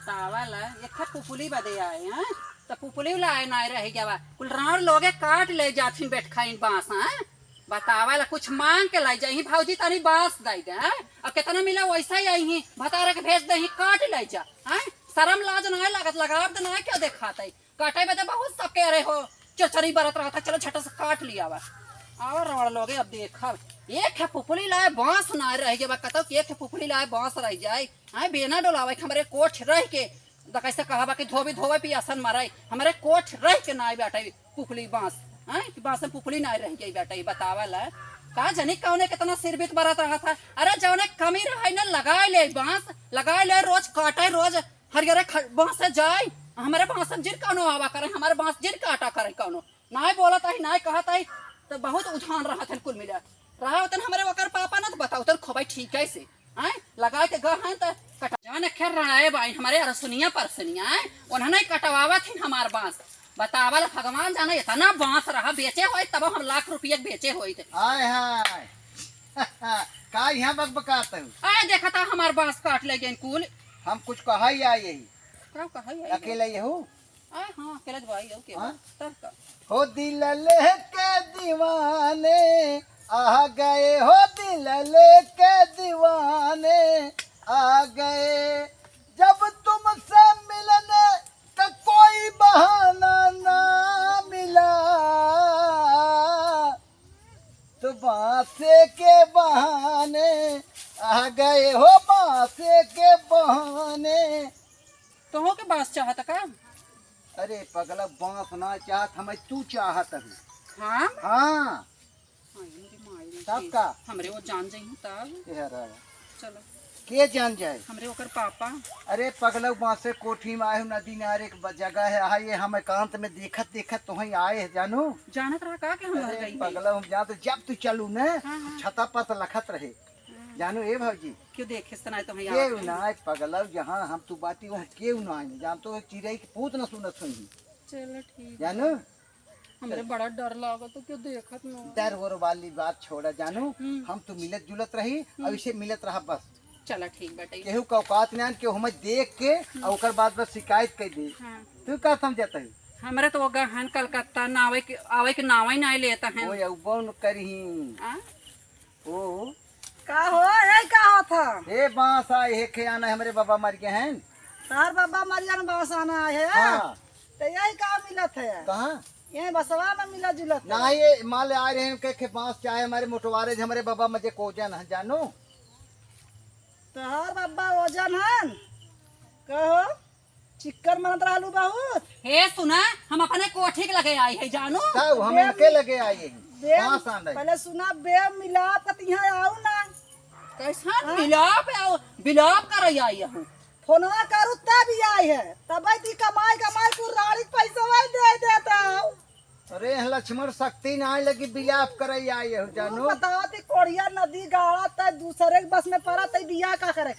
बतावा ला एक पुपुली बदे आए हैं तो पुपुली लाए ना रह गया कुल राउर लोगे काट ले जाथिन बैठ खाइन बांस हैं बतावा ला कुछ मांग के लाई जाही भाजी तनी बांस दई दे हैं अब कितना मिला वैसा ही आई ही भतारा के भेज दही काट ले जा हैं शर्म लाज नहीं लागत लगाव तो नहीं क्या देखाता है काटे बदे बहुत सब कह रहे हो चचरी बरत रहा था चलो छटा से काट लिया और राउर लोगे अब देखा एक है पुपुली लाए बांस ना रह गया कतो कि एक है पुपुली लाए बांस रह जाए हैं बेना डोलावे हमारे कोठ रह के कैसे कहा कि धोबी धोवे पियासन मारे हमारे कोठ रह के ना बैठे पुपली बांस हैं कि बांस में पुपली ना रह गई बैठे बतावा ला का जनी कौने कितना सिरबित बरत रहा था अरे जौने कमी रहा ना लगाए ले बांस लगाए ले रोज काटे रोज हरियर बांस से जाए हमारे बांस जिर कौनो आवा करे हमारे बांस जिर काटा करे कौनो ना बोलत है ना कहता है तो बहुत उठान रहा था कुल मिला रहा होता हमारे वकर पापा ना तो बताओ तो खोबाई ठीक है से हैं लगा के गह हैं तो कटा खेर रहा भाई हमारे अरसुनिया परसुनिया है उन्होंने कटवावा थी हमार बांस बतावल भगवान जाने इतना बांस रहा बेचे हो तब हम लाख रुपये बेचे हो हाय हाय का यहाँ बकबकाते हो आए देखा था हमार बांस काट ले गए कुल हम कुछ कहा ही आए यही क्या कहा है अकेले ये हो आए हां अकेले भाई हो के तब का हो दिल लेके दीवाने आ गए हो दिल लेके दीवाने आ गए जब तुमसे मिलने का कोई बहाना ना मिला तो बांसे के बहाने आ गए हो बांसे के बहाने तो हो के बांस चाहता का अरे पगला बांस ना चाहत हमें तू चाहत है हां हाँ तब का हमरे वो जान जाई तब चलो के जान जाए हमरे ओकर पापा अरे पगला बांसे कोठी में आए नदी नारे एक जगह है आए हम एकांत में देखत देखत तो ही आए है जानू जानत रहा का के हम रह गई पगला हम जा तो जब तू चलू न हाँ। छता पर लखत रहे जानू ए भौजी क्यों देखे सुनाए तो भैया केहू ना पगला जहाँ हम तू बाटी वहाँ केहू ना आए जान तो चिड़ै की पूत न सुनत हुई चलो ठीक जानू हमरे बड़ा डर लागत तो क्यों देखत न डर वोर वाली बात छोड़ा जानू हम तो मिलत जुलत रही अब इसे मिलत रहा बस चला ठीक बेटा केहू का औकात नहीं के हम देख के और ओकर बाद बस शिकायत कर दे हाँ। तू का समझता है हमरे तो गहन कलकत्ता नावे के नावे नहीं लेता है ओ यौवन करही ओ का हो है का होता ए बांस आए है के आना हमारे बाबा मर गए हैं तार बाबा मरियन बास आना है हां तो यही का मिलत है कहां ये बसवा में मिला जुलत है ना ये माल आ रहे हैं के बांस चाहे हमारे मोटवारे हमारे बाबा मजे कोजन है जानो तोहर बाबा वजन हन कहो चिक्कर मनत रहलू बहुत हे सुना हम अपने कोठी के लगे आई है जानू ताऊ हम इनके लगे आए हैं बांस आन रहे पहले सुना बे मिलाप कत यहाँ आऊ ना कैसा बिलाप कर आई हूँ फोनवा करू तब ही आई है तब ती कमाई तू राड़ी पैसा वही दे देता हूँ अरे लक्ष्मण शक्ति ना लगी बिलाप करे आई हो जानू बताओ ती कोड़िया नदी गाड़ा त दूसरे के बस में पड़ा त बियाह का करे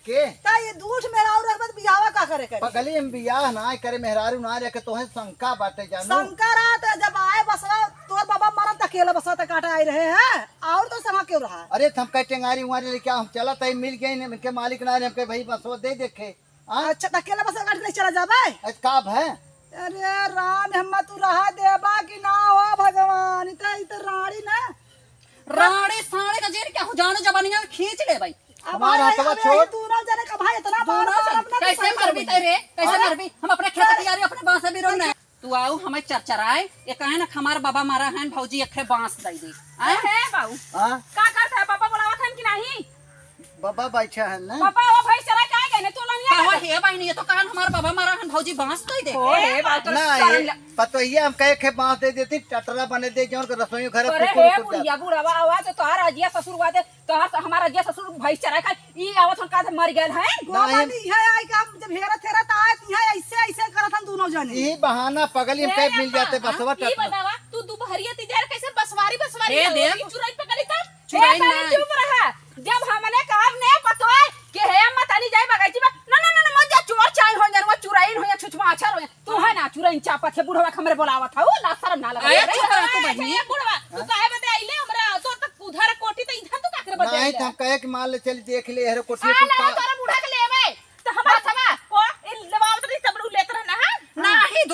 के ता ये दूठ मेरा और रहमत बियाह का करे पगली हम बियाह ना करे मेहरारू ना रखे तो है शंका बाटे जानू शंकरा तो जब आए बसवा तोर बाबा मरन त अकेला बसवा त काटा आई रहे हैं और तो समा क्यों रहा अरे थम कह टेंगारी उंगारी लेके हम चला तई मिल गए इनके मालिक ना हमके भाई बसवा दे देखे अच्छा त अकेला बसवा काट नहीं चला जाबे का है अरे राम हम तू रहा देबा कि ना हो भगवान इत राड़ी ना रानी साड़ी का जेर क्या हो जानो जबानिया में खींच ले भाई हमारा हथवा छोड़ तू ना जाने का भाई इतना बार कैसे मरबी तेरे कैसे मरबी हम अपने खेत तैयारी अपने बांस भी रोना तू आओ हमें चरचराए ये कहे ना हमार बाबा मारा है भौजी अखे बांस दई दे आए है बाबू हां का करता है पापा बुलावत हन कि नहीं बाबा बैठा है ना पापा वो भाई चला के गए ने तू लनिया का हे भाई नहीं तो कहन हमार बाबा मारा है भौजी बांस दई दे हे बात ना पतोहिया हम कहे के बांस दे देती टटरा बने दे जौन के रसोई घर अरे हे बुढ़िया बुढ़ावा आवाज तो तोहार अजिया ससुर हुआ दे तोहार हमारा अजिया ससुर भैंस चरा खा ई आवत हन का मर गेल है गोमानी है आई का जब हेरा थेरा त आए है ऐसे करत हम दोनों जने यही बहाना पगली हम कहे मिल जाते बसवा ई बतावा तू दुपहरिया तीजर कैसे बसवारी हे देव। चुराई पकड़ी तब चुराई हे ना। चुप रहा जब हमने काम ने पतो है कि हे मत आनी जाए बगाइची में ना मत जा चोर चाइन हो जरवा चुराइन हो या छुछमा अच्छा हो तू है ना चुराइन चापत है बुढ़वा हमरे बोलावत है ला शर्म ना लगा अरे चुप रह तू बहनी। बुढ़वा तू काहे बते आइले हमरा तो तक उधर कोठी त इधर तू काकरे बते नहीं हम कहे कि मान ले चल देख ले हरे कोठी आ ना तोरा बूढ़ा के लेवे तो हमरा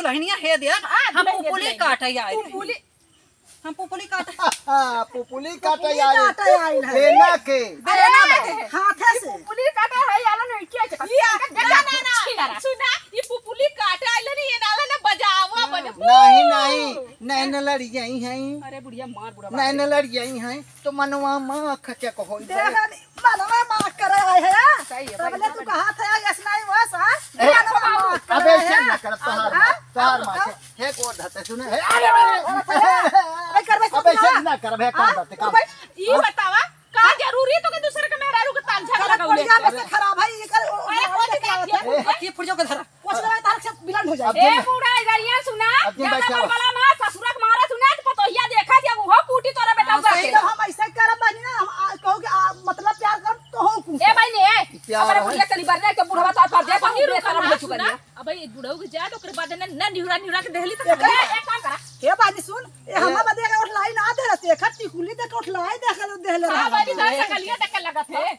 दुल्हनिया है दे हम दुल्हनिया, पुपुली दुल्हनिया। काटे आए पुपुली हम पुपुली काटे पुपुली काटे पुपुली आए काटे आइल है। सेना के देना बदे हाथे से पुपुली काटा है याला नहीं किया ना सुना ये पुपुली काटा आइल नहीं ये नाला ना बजावा बजे नहीं न लड़ियाई हैं अरे बुढ़िया मार बुढ़ा नहीं न लड़ियाई हैं तो मनवा माँ खचक हो जाए देखा मनवा मार करे आए है सही है, तबले भाई, तू कहा था यसनाई वस हां ए, मनवा मार अबे करे ऐसे ना है कर तहार माँ है को धते सुने है भाई करबे अबे ऐसे ना कर भे काम करते काम ये बतावा का जरूरी है तो के दूसरे के मेहरारू के तान झाग लगाऊ ले बढ़िया में से खराब है ये कर अरे कोई बात नहीं ये फुट जाओ के धरा कुछ ना तार से बिलंड हो अब जाए ए बूढ़ा इधरिया सुना अब दिन ज्यादा बैठा हुआ। बलबला मां ससुरा के मारा सुना तो पतोहिया देखा जब वो कूटी तोरा बेटा हाँ, सही के तो हम ऐसे करब बनी ना हम कहो कि मतलब प्यार कर तो हम कुछ ए भाई ने प्यार हमारे है। बुढ़िया तनी बरने के बुढ़वा तो पर दे पहिर पहिर रुका तरह ना हो चुका सुना है अब ये बुढ़ऊ के जा तो ओकरे बाद ना निहुरा निहुरा के देहली तो एक एक काम करा ए बानी सुन ए हमरा बदे के उठलाई ना दे रहे खट्टी कुली दे के उठलाई दे ले हां रहा वाली दस सकलिया देख लगत है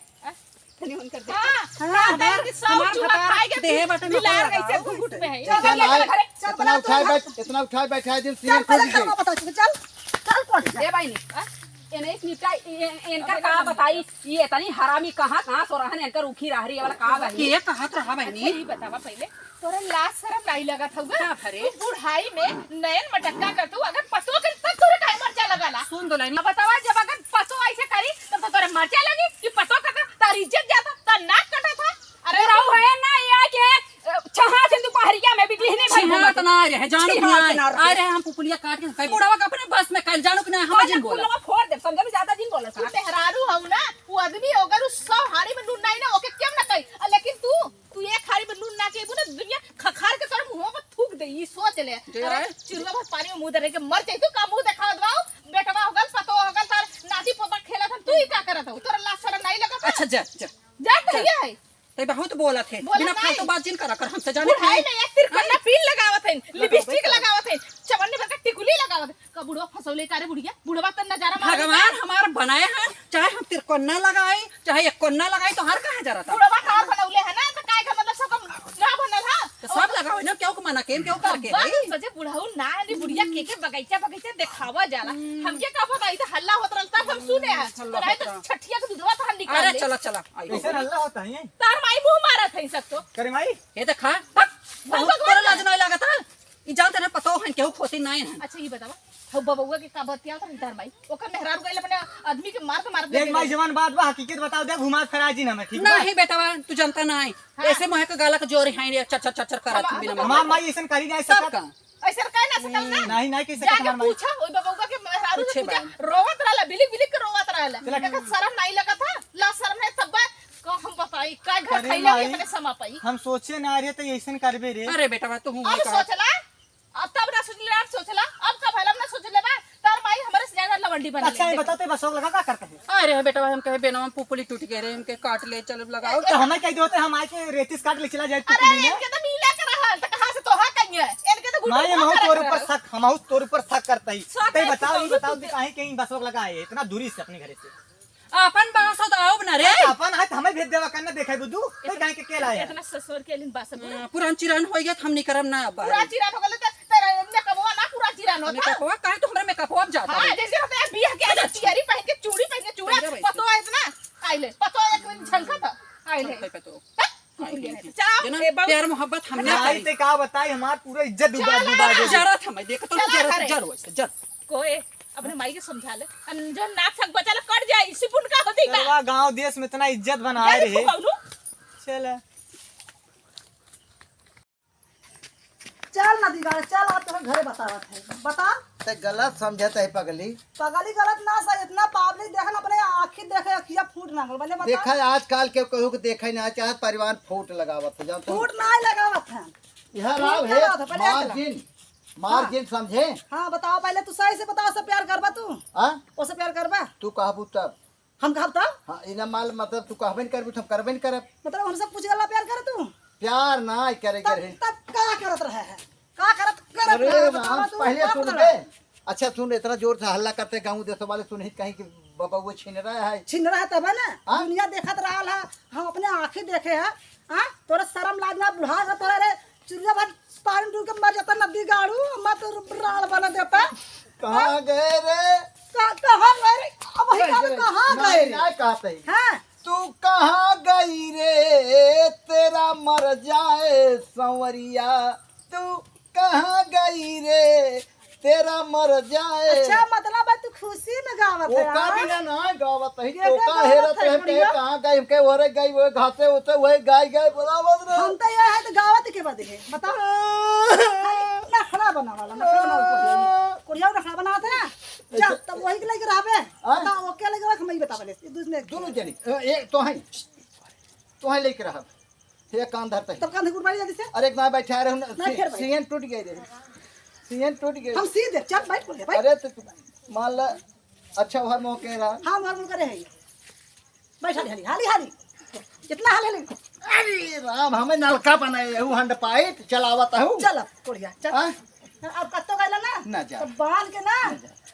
तनी उन कर दे हां हाँ, हमार की सब चूहा खाएगा देह बटन में मिलार लगा। कैसे घुघुट में है इतना लाए इतना उठाए बैठ इतना उठाए बैठा दिन चल सीने पहले खुद करवा बता चल चल पड़ दे भाई ने एने एक निपटा इनका का बताई ये तनी हरामी कहां सो रहन इनकर उखी रहरी वाला का भाई ये कहत रहा बहनी यही बतावा पहले तोरे लाज शरम नहीं लगत होगा क्या करे? तू बुढ़ाई में नयन मटक्का कर तू अगर पतो कर तब तोरे काहे मरचा लगाला सुन दुल्हनी अब बतावा जब अगर पतो ऐसे करी तब तो तोरे मरचा लगी कि पतो करता तार इज्जत जाता तार नाक कटा था अरे रहू है ना ये के छहा से तू पहरिया में बिकली नहीं भाई छिहात ना रहे जानो कि छिहात ना ना रहे। आ रहे हम पुपुलिया काट के कई बुढ़ावा का अपने बस में कल जानो कि ना हम जिन बोला बोला फोड़ दे समझ में ज्यादा दिन बोला तू तेहरारू हऊ ना वो आदमी अगर उस 100 हाड़ी में नून नहीं ना ओके क्यों ना कही लेकिन तू एक हाड़ी में नून ना के ना दुनिया खखार के तोर मुंह में थूक दे ई सोच ले अरे, चिड़वा भर पानी में मुंह धरे के मर जाई तू का मुंह देखा दवाओ बेटवा होगल पतो होगल तार नाती पोता खेला था तू ही का करत हो तोरा लाज शरम नहीं लगत अच्छा जा जा जा भैया है ते बहुत बोला थे बोला बिना नहीं। फालतू बात जिन करा कर हमसे जाने बुढ़ाई में एक तिरकन्ना पील लगावत है लिपस्टिक लगावत है चवन्नी भर का टिकुली लगावत है का बुढ़वा फसौले कारे बुढ़िया बुढ़वा त नजारा मार भगवान हमारा बनाए हैं चाहे हम तिरकोन्ना लगाए चाहे एक कोन्ना लगाए तो हर कहा जरा था बुढ़वा का बनौले है ना तो काय का मतलब सब ना बनल हा तो सब लगाओ ना क्यों मना के क्यों करके भाई सजे बुढ़ाऊ ना नि बुढ़िया के बगीचा बगीचा दिखावा जाला हमके का पता इधर हल्ला होत रहल तब हम सुने हैं तो रहे तो छठिया के दूधवा तो हम निकाल अरे ले चला चला आई कैसे हल्ला होता है ये? तार माई मुंह मारत है सब तो करे माई ये देखा बहुत तोरा लाज नहीं लगता ई जानते ना पतो है केहू खोती नहीं है अच्छा ये बतावा हौ बबुआ के का बतिया था तार माई ओकर मेहरारू गइल अपने आदमी के मार देख माई जवान बात बा हकीकत बताओ दे घुमा फिरा जी ना मैं ठीक बा नहीं बेटा तू जानता नहीं ऐसे मोह के गाला के जोर है रे चर चर चर करा बिना हमार मतलब माई ऐसा करी जाए सब सकत का ऐसे कह ना सकल ना नहीं नहीं कैसे जाके हमार माई पूछा ओए बबुआ के मेहरारू से पूछे पूछा बानी। रोवत रहला बिलिक बिलिक के रोवत रहला चला। देखा शर्म नहीं लगा था ला शर्म है तब का हम बताई का घर अरे खैला माई। अपने समा पाई हम सोचे ना रहे तो ऐसा करबे रे अरे बेटा तू हूं अब सोचला अब तब ना सोचला अब सोचला अब का भला ना सोचले बा तार माई हमरे से ज्यादा लवंडी बन अच्छा ये बताते बस लगा का करते हैं अरे बेटा हम कहे बेना पुपुली टूट गए रे इनके काट ले चल लगाओ तो हमें कह होते हम आए के रेतिस काट ले चला जाए अरे पुतली में इनके तो मिला कर रहा तो कहां से तोहा कहिए इनके तो माई हम तोर ऊपर शक हम तोर ऊपर शक करता ही शक ते है, बताओ ये तो बताओ कहीं कहीं बस लगा है इतना दूरी से अपने घर से अपन बासा तो आओ ना रे अपन हाथ हमें भेज देवा करना देखे बुद्धू ते कहीं के केला है इतना ससुर के लिन बास पुरान चिरान हो गया हम नहीं करम ना पूरा चिरान हो गले तो तेरा ने कबवा ना पूरा चिरान होता मेकअप हुआ काहे तो हमरा मेकअप अब जाता हां है जैसे होता है बियाह के आज तियारी पहन के चूड़ी पहन के चूड़ा पहन के पतो है इतना आइले पतो एक दिन झलका था आइले पे तो चलो जना प्यार मोहब्बत हमने माई करी ते का बताई हमार पूरा इज्जत डूबा डूबा दे जरा था मैं देखो तो चला जरा करे। जर वैसे जर कोई अपने माई के समझा ले जो नाक सक बचाले कट जाए सिपुन का होती का चलवा गांव देश में इतना इज्जत बनाए रहे चल चल ना दीवार चल आप तुम्हें घरे बतावत है बता ते गलत समझत है पगली पगली गलत ना सही इतना पावली देखन अपने आँखी देखे अखिया फूट ना गल बने बता देखा आजकल के कहू के देखे ना चाहत परिवार फूट लगावत जान तो फूट ना ही लगावत है यह राव है लगावत है, पहले मार्जिन मार्जिन समझे हाँ बताओ पहले तू सही से बताओ से प्यार करबा तू हां ओसे प्यार करबा तू कहबू तब हम कहब तब हाँ इना माल मतलब तू कहबे न करबू तो हम करबे न करब मतलब हमसे पूछ गला प्यार कर तू प्यार ना करे तब करे तब का करत रहे है का करत करत अरे रहे? राम बतावा तू, पहले का सुन करत बे रहे? अच्छा सुन इतना जोर से हल्ला करते गाँव देश वाले सुनहित कहीं कि बाबा वो छीन रहा है छिन रहा तब है ना हाँ? दुनिया देखत रहल है हम अपने आँखी देखे है हाँ तोरा शर्म लाज ना बुढ़ा तोरा रे चुरिया भर पानी डूब के मर जाता नदी गाड़ू मत राड़ बना देता कहाँ गए रे? कहाँ गए रे अब वही कहाँ गए रे क्या कहते हैं? हाँ तू कहाँ गई रे तेरा मर जाए संवरिया, तू कहाँ गई रे तेरा मर जाए। अच्छा मतलब है तू खुशी में गावत है ओका हाँ? भी ना ना गावत है ये तो क्या का हेरत गावत है है के बढ़िया? कहाँ गई के ओरे गई वो घासे होते वही गाय गए बोलावत रे। हम तो ये है तो गावत के बदले बता नखड़ा बना वाला नखड़ा बना कोरिया नखड़ा बनाते हैं जा तब वही के लेके रहबे बता ओके लेके रख मैं बता बले दूसरे दोनों जनी एक तो है लेके रहा ये कान धरते तब कांधे कुर्बानी जल्दी से अरे एक ना बैठा रहे नहीं, फिर भाई। सीएन टूट गई रे, सीएन टूट गई। हम सीधे चल भाई बोले भाई अरे तो मान ला अच्छा हर मौके रहा। हाँ मार करे है बैठ हाली हाली हाली कितना हाल है अरे राम हमें नलका बनाए हूँ हंड पाइप चलावत हूँ। चल अब कोरिया चल हाँ? अब कत्तो गइला ना ना जा। तो बांध के ना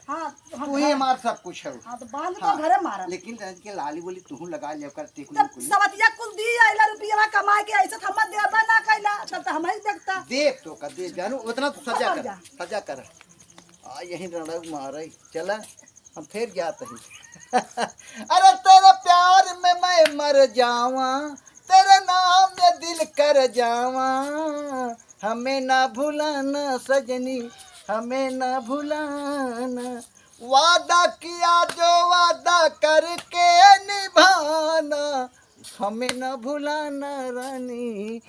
हाँ तू ही मार सब कुछ है। हाँ तो बांध हाँ। तो घरे मारा लेकिन रज के लाली बोली तू लगा ले कर टेकुली तब कुली सवतिया कुल दी आइला रुपया कमा के ऐसे हम देबा ना कैला तब तो हम ही देखता देख तो कर दे जानू उतना तो सजा समझ कर जा। सजा कर आ यही रणक मारे चला हम फिर जाते हैं। अरे तेरे प्यार में मैं मर जावा तेरे नाम में दिल कर जावा, हमें ना भुलाना सजनी हमें ना भुलाना, वादा किया जो वादा करके निभाना, हमें ना भुलाना रानी।